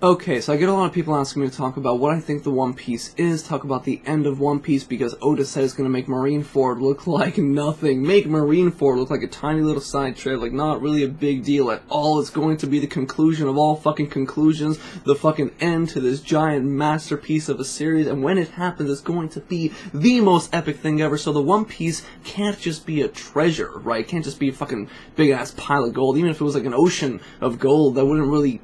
Okay, so I get a lot of people asking me to talk about what I think the One Piece is, talk about the end of One Piece because Oda said it's gonna make Marineford look like nothing. Make Marineford look like a tiny little side trip, like not really a big deal at all. It's going to be the conclusion of all fucking conclusions, the fucking end to this giant masterpiece of a series, and when it happens, it's going to be the most epic thing ever. So the One Piece can't just be a treasure, right? It can't just be a fucking big-ass pile of gold. Even if it was like an ocean of gold, that wouldn't really,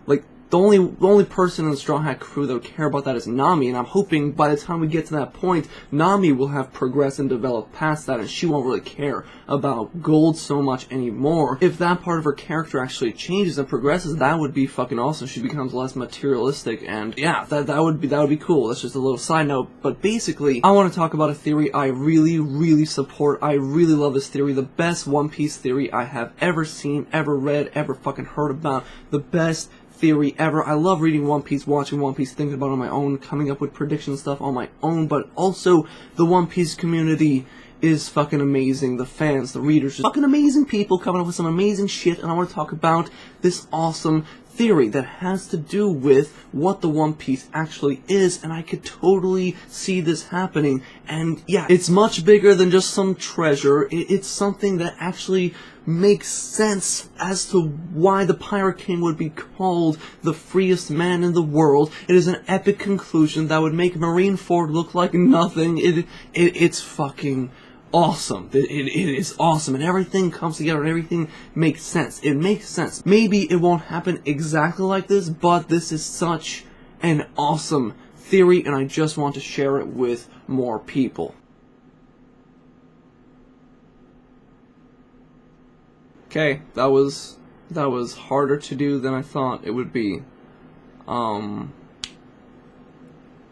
like, the only person in the Straw Hat crew that would care about that is Nami, and I'm hoping by the time we get to that point, Nami will have progressed and developed past that, and she won't really care about gold so much anymore. If that part of her character actually changes and progresses, that would be fucking awesome. She becomes less materialistic, and yeah, that would be cool. That's just a little side note, but basically, I want to talk about a theory I really support. I really love this theory. The best One Piece theory I have ever seen, ever read, ever fucking heard about. The best theory ever. I love reading One Piece, watching One Piece, thinking about it on my own, coming up with prediction stuff on my own, but also the One Piece community is fucking amazing. The fans, the readers, just fucking amazing people coming up with some amazing shit, and I want to talk about this awesome theory that has to do with what the One Piece actually is, and I could totally see this happening. And yeah, it's much bigger than just some treasure. It's something that actually makes sense as to why the Pirate King would be called the freest man in the world. It is an epic conclusion that would make Marineford look like nothing. It's fucking awesome. It is awesome, and everything comes together and everything makes sense. It makes sense. Maybe it won't happen exactly like this, but this is such an awesome theory, and I just want to share it with more people. Okay, that was harder to do than I thought it would be. Yeah,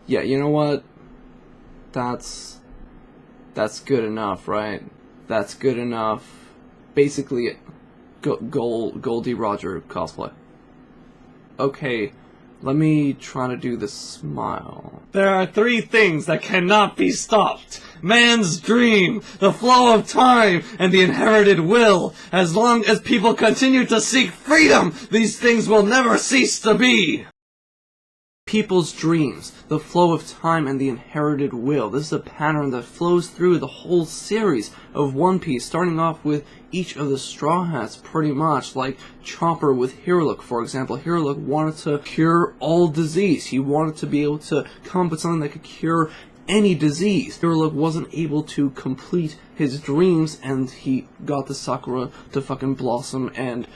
you know what? That's good enough, right? That's good enough. Basically, Goldie Roger cosplay. Okay, let me try to do the smile. There are 3 things that cannot be stopped. Man's dream, the flow of time, and the inherited will. As long as people continue to seek freedom, these things will never cease to be. People's dreams, the flow of time, and the inherited will. This is a pattern that flows through the whole series of One Piece, starting off with each of the Straw Hats, pretty much, like Chopper with Hiriluk, for example. Hiriluk wanted to cure all disease. He wanted to be able to come up with something that could cure any disease. Hiriluk wasn't able to complete his dreams, and he got the Sakura to fucking blossom, and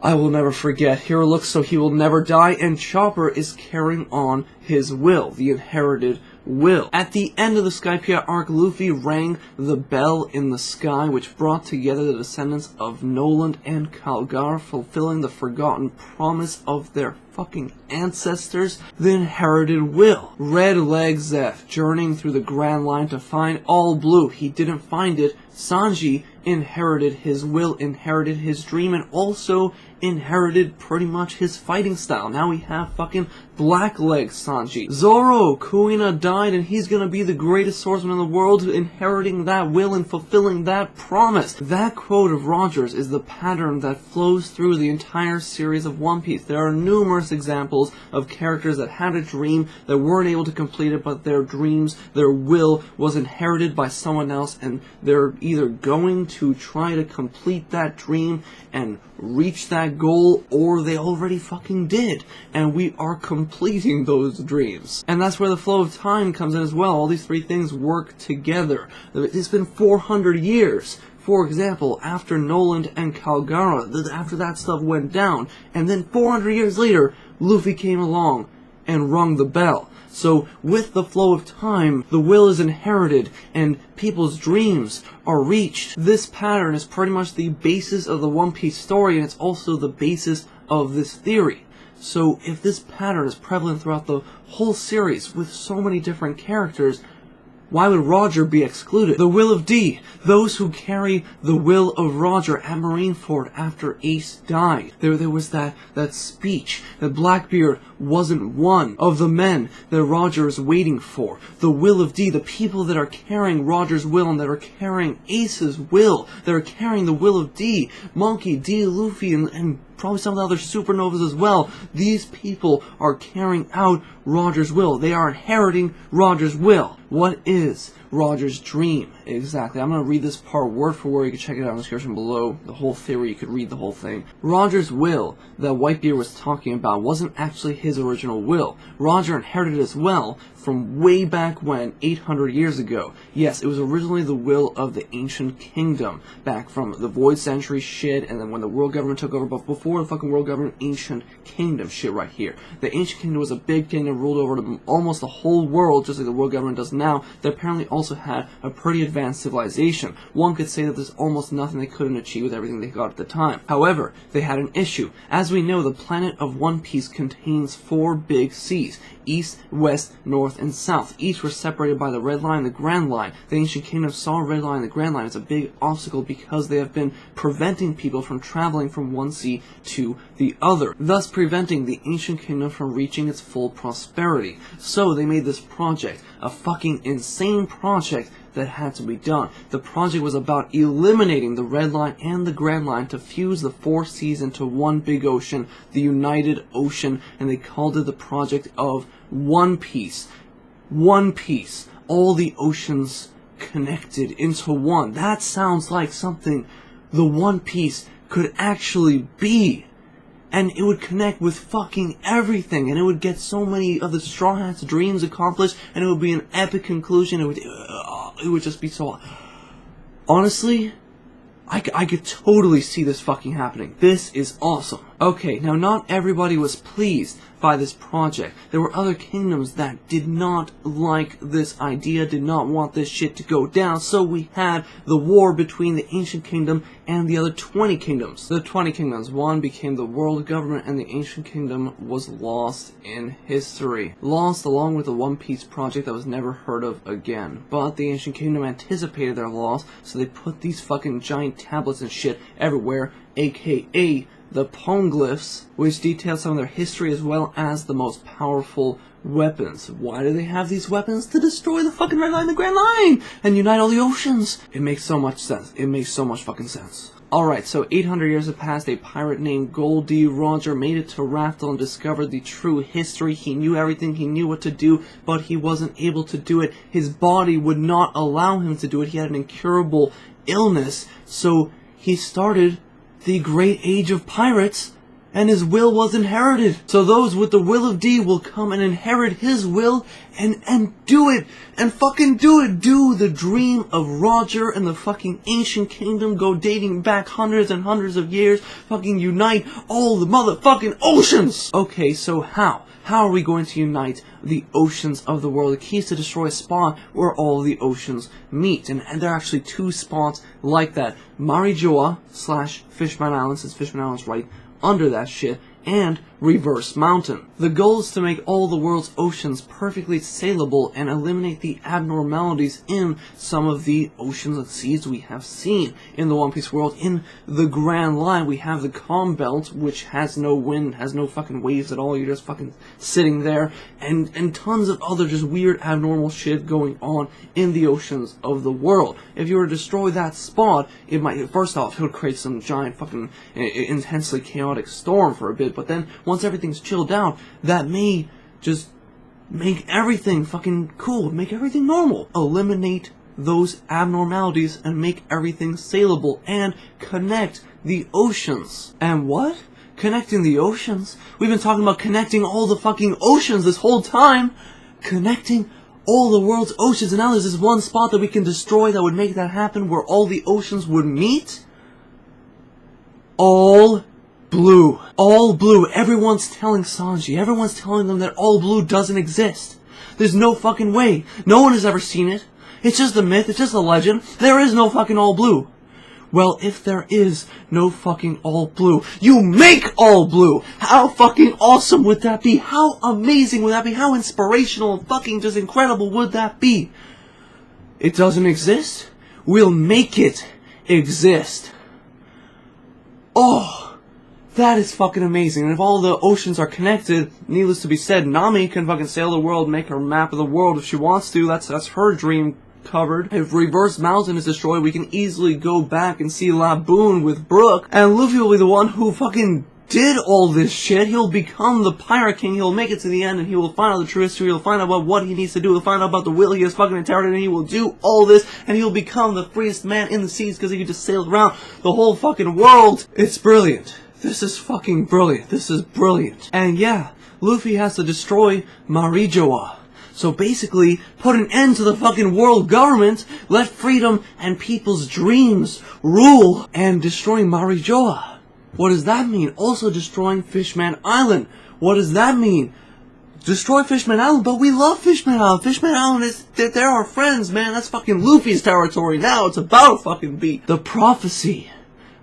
I will never forget Hiriluk, so he will never die, and Chopper is carrying on his will, the inherited will. At the end of the Skypiea arc, Luffy rang the bell in the sky, which brought together the descendants of Noland and Kalgar, fulfilling the forgotten promise of their fucking ancestors, the inherited will. Red Leg Zeph, journeying through the Grand Line to find All Blue. He didn't find it. Sanji inherited his will, inherited his dream, and also inherited pretty much his fighting style. Now we have fucking Black Leg Sanji. Zoro, Kuina died, and he's gonna be the greatest swordsman in the world, inheriting that will and fulfilling that promise. That quote of Roger's is the pattern that flows through the entire series of One Piece. There are numerous examples of characters that had a dream that weren't able to complete it, but their dreams, their will, was inherited by someone else, and they're either going to try to complete that dream and reach that goal, or they already fucking did, and we are completing those dreams. And that's where the flow of time comes in as well. All these 3 things work together. It's been 400 years. For example, after Noland and Kalgara, after that stuff went down, and then 400 years later, Luffy came along and rung the bell. So, with the flow of time, the will is inherited, and people's dreams are reached. This pattern is pretty much the basis of the One Piece story, and it's also the basis of this theory. So, if this pattern is prevalent throughout the whole series, with so many different characters, why would Roger be excluded? The will of D, those who carry the will of Roger at Marineford after Ace died. There was that speech that Blackbeard wasn't one of the men that Roger is waiting for. The will of D, the people that are carrying Roger's will and that are carrying Ace's will, that are carrying the will of D, Monkey, D, Luffy, and probably some of the other supernovas as well. These people are carrying out Roger's will. They are inheriting Roger's will. What is Roger's dream? Exactly. I'm going to read this part word for word. You can check it out in the description below. The whole theory, you could read the whole thing. Roger's will that Whitebeard was talking about wasn't actually his original will. Roger inherited as well from way back when, 800 years ago. Yes, it was originally the will of the Ancient Kingdom, back from the Void Century shit, and then when the world government took over, but before the fucking world government, Ancient Kingdom shit right here. The Ancient Kingdom was a big kingdom, ruled over almost the whole world, just like the world government does now. They apparently also had a pretty advanced civilization. One could say that there's almost nothing they couldn't achieve with everything they got at the time. However, they had an issue. As we know, the planet of One Piece contains 4 big seas: East, West, North, and South. Each were separated by the Red Line and the Grand Line. The Ancient Kingdom saw Red Line and the Grand Line as a big obstacle because they have been preventing people from traveling from one sea to the other, thus preventing the Ancient Kingdom from reaching its full prosperity. So they made this project, a fucking insane project that had to be done. The project was about eliminating the Red Line and the Grand Line to fuse the 4 seas into one big ocean, the United Ocean, and they called it the Project of One Piece. One Piece. All the oceans connected into one. That sounds like something the One Piece could actually be. And it would connect with fucking everything, and it would get so many of the Straw Hats' dreams accomplished, and it would be an epic conclusion. It would just be so... Honestly, I could totally see this fucking happening. This is awesome. Okay, now not everybody was pleased by this project. There were other kingdoms that did not like this idea, did not want this shit to go down, so we had the war between the Ancient Kingdom and the other 20 kingdoms. The 20 kingdoms, one became the world government, and the Ancient Kingdom was lost in history. Lost along with the One Piece project that was never heard of again. But the Ancient Kingdom anticipated their loss, so they put these fucking giant tablets and shit everywhere, aka the Poneglyphs, which detail some of their history as well as the most powerful weapons. Why do they have these weapons? To destroy the fucking Red Line and the Grand Line! And unite all the oceans! It makes so much sense. It makes so much fucking sense. Alright, so 800 years have passed. A pirate named Gol D. Roger made it to Raftel and discovered the true history. He knew everything, he knew what to do, but he wasn't able to do it. His body would not allow him to do it. He had an incurable illness, so he started the Great Age of Pirates, and his will was inherited. So those with the will of D will come and inherit his will and do it. And fucking do it. Do the dream of Roger and the fucking Ancient Kingdom, go dating back hundreds and hundreds of years, fucking unite all the motherfucking oceans! Okay, so how? How are we going to unite the oceans of the world? The key is to destroy a spot where all the oceans meet. And there are actually 2 spots like that. Marijoa / Fishman Island, since Fishman Island's right under that shit, and Reverse Mountain. The goal is to make all the world's oceans perfectly sailable and eliminate the abnormalities in some of the oceans and seas we have seen in the One Piece world. In the Grand Line, we have the Calm Belt, which has no wind, has no fucking waves at all. You're just fucking sitting there, and tons of other just weird abnormal shit going on in the oceans of the world. If you were to destroy that spot, it might, first off, it would create some giant fucking intensely chaotic storm for a bit, but then once everything's chilled out, that may just make everything fucking cool, make everything normal. Eliminate those abnormalities and make everything sailable and connect the oceans. And what? Connecting the oceans? We've been talking about connecting all the fucking oceans this whole time. Connecting all the world's oceans, and now there's this one spot that we can destroy that would make that happen, where all the oceans would meet? All blue. All blue. Everyone's telling Sanji, everyone's telling them that all blue doesn't exist. There's no fucking way. No one has ever seen it. It's just a myth, it's just a legend. There is no fucking all blue. Well, if there is no fucking all blue, you make all blue! How fucking awesome would that be? How amazing would that be? How inspirational and fucking just incredible would that be? It doesn't exist? We'll make it exist. Oh! That is fucking amazing. And if all the oceans are connected, needless to be said, Nami can fucking sail the world, make her map of the world if she wants to. That's her dream covered. If Reverse Mountain is destroyed, we can easily go back and see Laboon with Brook, and Luffy will be the one who fucking did all this shit, he'll become the Pirate King, he'll make it to the end, and he will find out the true history, he'll find out about what he needs to do, he'll find out about the will he has fucking inherited, and he will do all this, and he'll become the freest man in the seas, because he can just sail around the whole fucking world. It's brilliant. This is fucking brilliant. This is brilliant. And yeah, Luffy has to destroy Marijoa. So basically, put an end to the fucking world government, let freedom and people's dreams rule, and destroying Marijoa. What does that mean? Also destroying Fishman Island. What does that mean? Destroy Fishman Island, but we love Fishman Island. Fishman Island is, they're our friends, man. That's fucking Luffy's territory now. It's about to fucking be. The prophecy.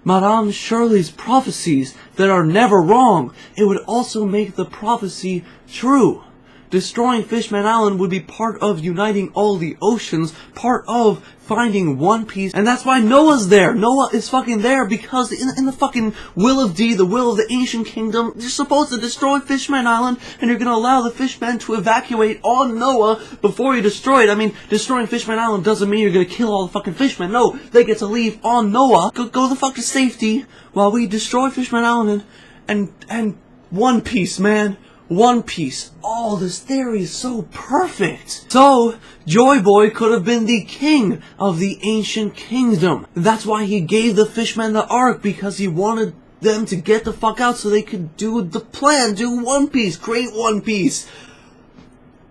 Madame Shirley's prophecies that are never wrong. It would also make the prophecy true. Destroying Fishman Island would be part of uniting all the oceans, part of finding One Piece, and that's why Noah's there. Noah is fucking there because in the fucking will of D, the will of the ancient kingdom, you're supposed to destroy Fishman Island, and you're gonna allow the fishmen to evacuate on Noah before you destroy it. I mean, destroying Fishman Island doesn't mean you're gonna kill all the fucking fishmen. No, they get to leave on Noah, go the fuck to safety, while we destroy Fishman Island, and One Piece, man. One Piece. Oh, this theory is so perfect. So, Joy Boy could have been the king of the ancient kingdom. That's why he gave the fishmen the ark, because he wanted them to get the fuck out so they could do the plan, do One Piece, create One Piece.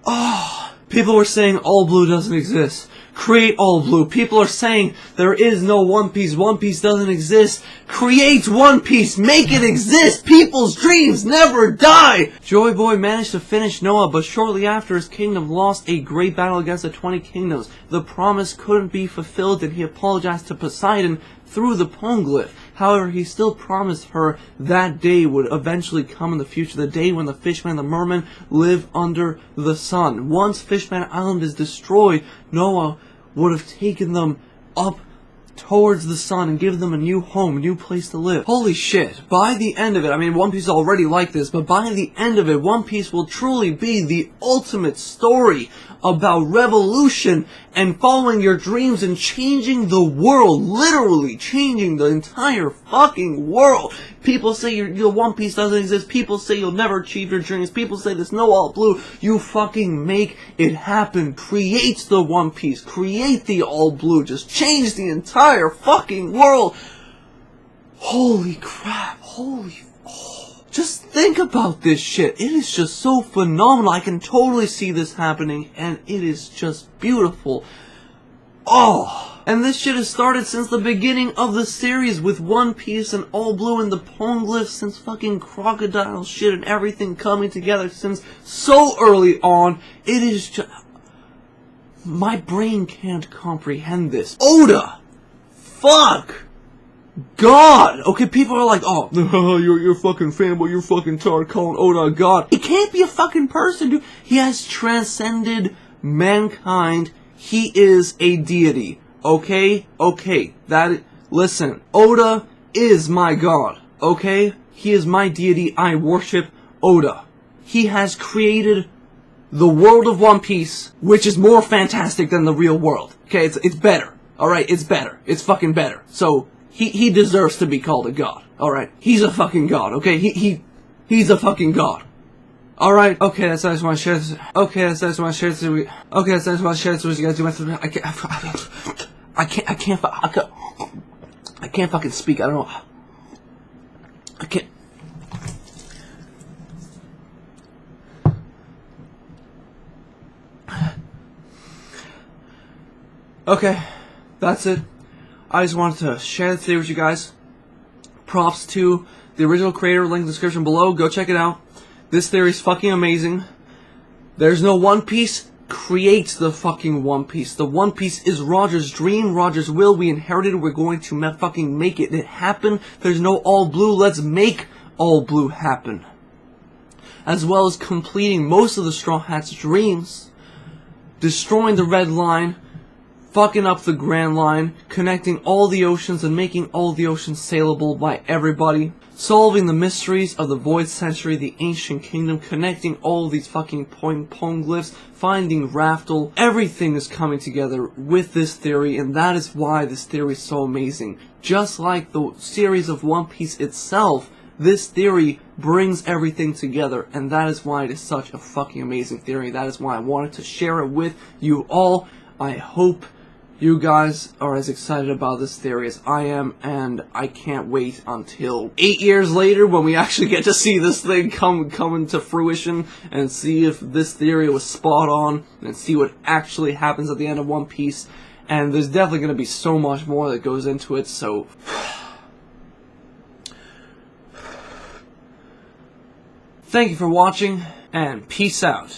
Oh, people were saying All Blue doesn't exist. Create All Blue. People are saying there is no One Piece. One Piece doesn't exist. Create One Piece. Make it exist. People's dreams never die. Joy Boy managed to finish Noah, but shortly after his kingdom lost a great battle against the 20 kingdoms. The promise couldn't be fulfilled, and he apologized to Poseidon through the Poneglyph. However, he still promised her that day would eventually come in the future, the day when the Fishman and the Merman live under the sun. Once Fishman Island is destroyed, Noah would have taken them up towards the sun and given them a new home, a new place to live. Holy shit. By the end of it, I mean, One Piece is already like this, but by the end of it, One Piece will truly be the ultimate story about revolution and following your dreams and changing the world. Literally changing the entire fucking world. People say your One Piece doesn't exist. People say you'll never achieve your dreams. People say there's no All Blue. You fucking make it happen. Create the One Piece. Create the All Blue. Just change the entire fucking world. Holy crap. Just think about this shit. It is just so phenomenal. I can totally see this happening, and it is just beautiful. Oh, and this shit has started since the beginning of the series with One Piece and All Blue and the Poneglyph, since fucking crocodile shit and everything coming together since so early on. It is just... my brain can't comprehend this. Oda! Fuck! God! Okay, people are like, oh, you're fucking fanboy, you're fucking tard calling Oda a god. He can't be a fucking person, dude. He has transcended mankind. He is a deity. Okay? Okay. Listen, Oda is my god. Okay? He is my deity. I worship Oda. He has created the world of One Piece, which is more fantastic than the real world. Okay? It's better. Alright? It's better. It's fucking better. So, he deserves to be called a god. Alright? He's a fucking god. Okay? He's a fucking god. Alright, okay, that's I just want to share this. Okay, that's I just want to share this. Okay, that's I just want to share this with you guys. I can't fucking speak. I don't know. I can't. Okay, that's it. I just wanted to share this today with you guys. Props to the original creator, link in the description below. Go check it out. This theory is fucking amazing. There's no One Piece. Create the fucking One Piece. The One Piece is Roger's dream, Roger's will. We inherited it. We're going to fucking make it happen. There's no All Blue. Let's make All Blue happen. As well as completing most of the Straw Hats' dreams. Destroying the Red Line. Fucking up the Grand Line. Connecting all the oceans and making all the oceans sailable by everybody. Solving the mysteries of the Void Century, the Ancient Kingdom, connecting all these fucking poneglyphs, finding Raftel. Everything is coming together with this theory, and that is why this theory is so amazing. Just like the series of One Piece itself, this theory brings everything together, and that is why it is such a fucking amazing theory. That is why I wanted to share it with you all. I hope you guys are as excited about this theory as I am, and I can't wait until 8 years later when we actually get to see this thing come into fruition and see if this theory was spot on and see what actually happens at the end of One Piece. And there's definitely going to be so much more that goes into it, so thank you for watching, and peace out.